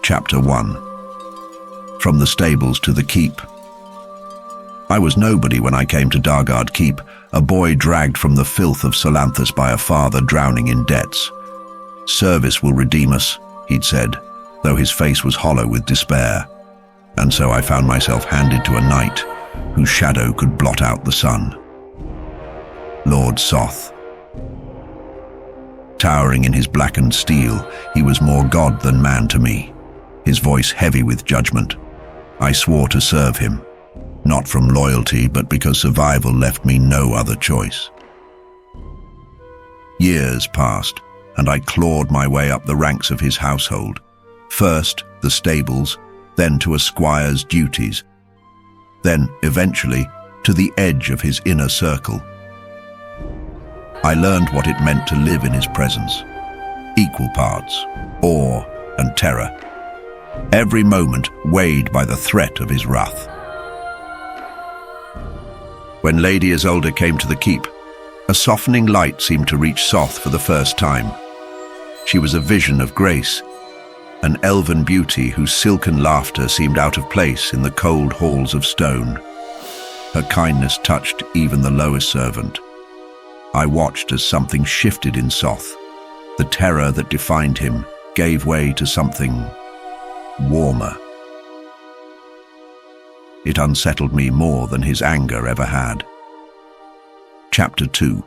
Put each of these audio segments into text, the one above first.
Chapter 1. From the stables to the keep. I was nobody when I came to Dargard Keep, a boy dragged from the filth of Solanthus by a father drowning in debts. "Service will redeem us," he'd said, though his face was hollow with despair. And so I found myself handed to a knight whose shadow could blot out the sun. Lord Soth. Towering in his blackened steel, he was more god than man to me, his voice heavy with judgment. I swore to serve him, not from loyalty, but because survival left me no other choice. Years passed, and I clawed my way up the ranks of his household. First, the stables, then to a squire's duties, then, eventually, to the edge of his inner circle. I learned what it meant to live in his presence. Equal parts, awe and terror. Every moment weighed by the threat of his wrath. When Lady Isolde came to the keep, a softening light seemed to reach Soth for the first time. She was a vision of grace, an elven beauty whose silken laughter seemed out of place in the cold halls of stone. Her kindness touched even the lowest servant. I watched as something shifted in Soth. The terror that defined him gave way to something warmer. It unsettled me more than his anger ever had. Chapter 2.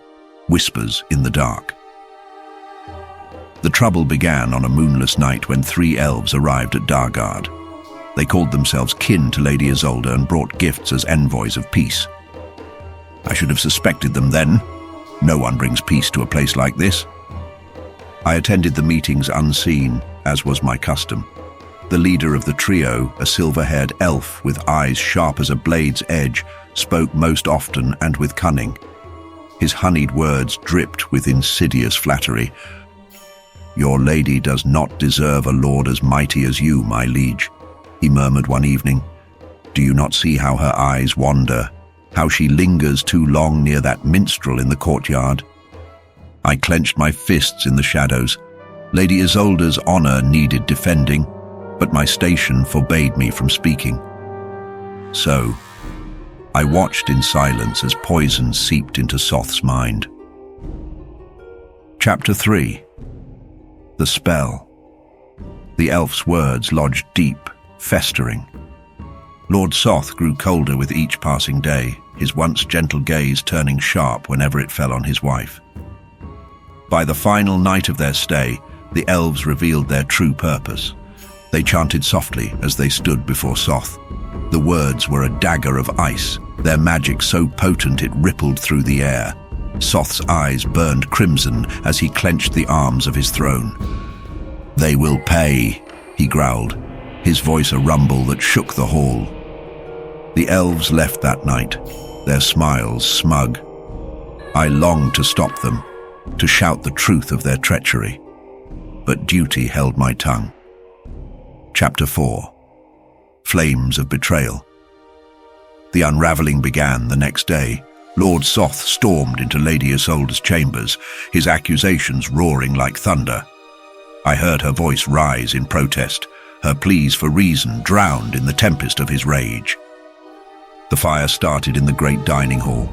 Whispers in the Dark. The trouble began on a moonless night when 3 elves arrived at Dargard. They called themselves kin to Lady Isolde and brought gifts as envoys of peace. I should have suspected them then. No one brings peace to a place like this. I attended the meetings unseen, as was my custom. The leader of the trio, a silver-haired elf with eyes sharp as a blade's edge, spoke most often and with cunning. His honeyed words dripped with insidious flattery. "Your lady does not deserve a lord as mighty as you, my liege," he murmured one evening. "Do you not see how her eyes wander, how she lingers too long near that minstrel in the courtyard?" I clenched my fists in the shadows. Lady Isolde's honor needed defending, but my station forbade me from speaking. So, I watched in silence as poison seeped into Soth's mind. Chapter 3. The Spell. The elf's words lodged deep, festering. Lord Soth grew colder with each passing day, his once gentle gaze turning sharp whenever it fell on his wife. By the final night of their stay, the elves revealed their true purpose. They chanted softly as they stood before Soth. The words were a dagger of ice, their magic so potent it rippled through the air. Soth's eyes burned crimson as he clenched the arms of his throne. "They will pay," he growled, his voice a rumble that shook the hall. The elves left that night, their smiles smug. I longed to stop them, to shout the truth of their treachery, but duty held my tongue. Chapter 4. Flames of Betrayal. The unraveling began the next day. Lord Soth stormed into Lady Isolde's chambers, his accusations roaring like thunder. I heard her voice rise in protest, her pleas for reason drowned in the tempest of his rage. The fire started in the great dining hall.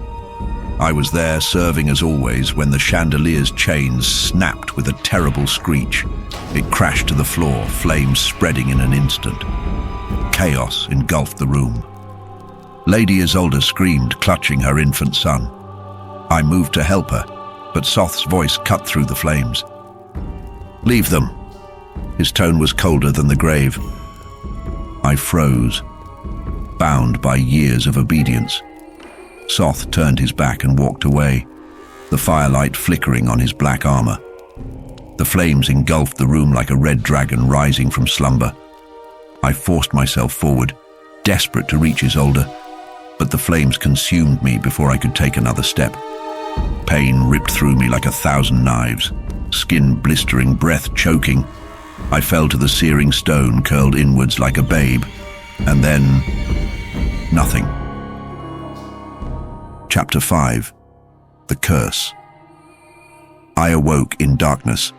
I was there serving as always when the chandelier's chains snapped with a terrible screech. It crashed to the floor, flames spreading in an instant. Chaos engulfed the room. Lady Isolde screamed, clutching her infant son. I moved to help her, but Soth's voice cut through the flames. "Leave them." His tone was colder than the grave. I froze, bound by years of obedience. Soth turned his back and walked away, the firelight flickering on his black armor. The flames engulfed the room like a red dragon rising from slumber. I forced myself forward, desperate to reach Isolde, but the flames consumed me before I could take another step. Pain ripped through me like 1,000 knives, skin blistering, breath choking. I fell to the searing stone, curled inwards like a babe, and then nothing. Chapter 5. The Curse. I awoke in darkness.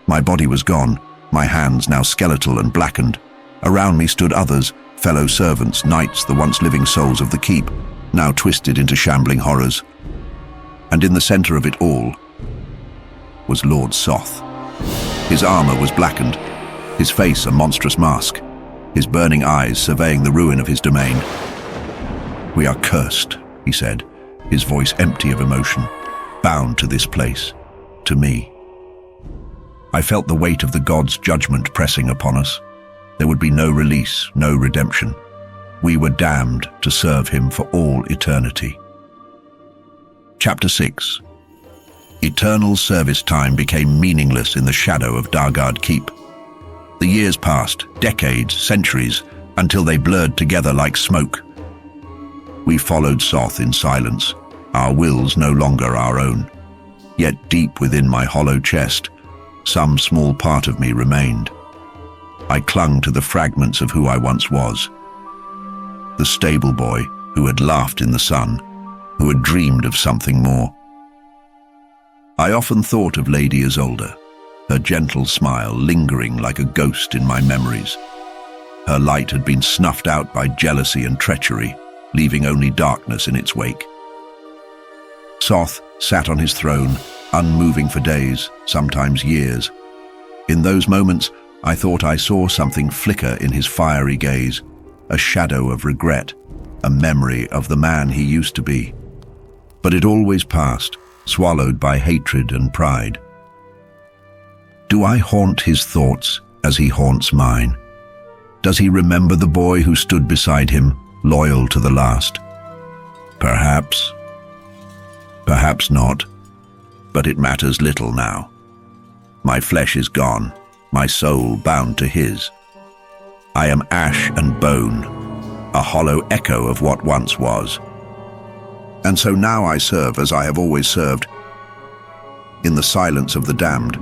My body was gone, my hands now skeletal and blackened. Around me stood others, fellow servants, knights, the once living souls of the keep, now twisted into shambling horrors. And in the center of it all was Lord Soth. His armor was blackened, his face a monstrous mask, his burning eyes surveying the ruin of his domain. "We are cursed," he said, his voice empty of emotion, "bound to this place, to me." I felt the weight of the god's judgment pressing upon us. There would be no release, no redemption. We were damned to serve him for all eternity. Chapter 6. Eternal service time became meaningless in the shadow of Dargard Keep. The years passed, decades, centuries, until they blurred together like smoke. We followed Soth in silence, our wills no longer our own. Yet deep within my hollow chest, some small part of me remained. I clung to the fragments of who I once was. The stable boy who had laughed in the sun, who had dreamed of something more. I often thought of Lady Isolde, her gentle smile lingering like a ghost in my memories. Her light had been snuffed out by jealousy and treachery, leaving only darkness in its wake. Soth sat on his throne, unmoving for days, sometimes years. In those moments, I thought I saw something flicker in his fiery gaze, a shadow of regret, a memory of the man he used to be. But it always passed, swallowed by hatred and pride. Do I haunt his thoughts as he haunts mine? Does he remember the boy who stood beside him, loyal to the last? Perhaps. Perhaps not. But it matters little now. My flesh is gone, my soul bound to his. I am ash and bone, a hollow echo of what once was. And so now I serve as I have always served, in the silence of the damned,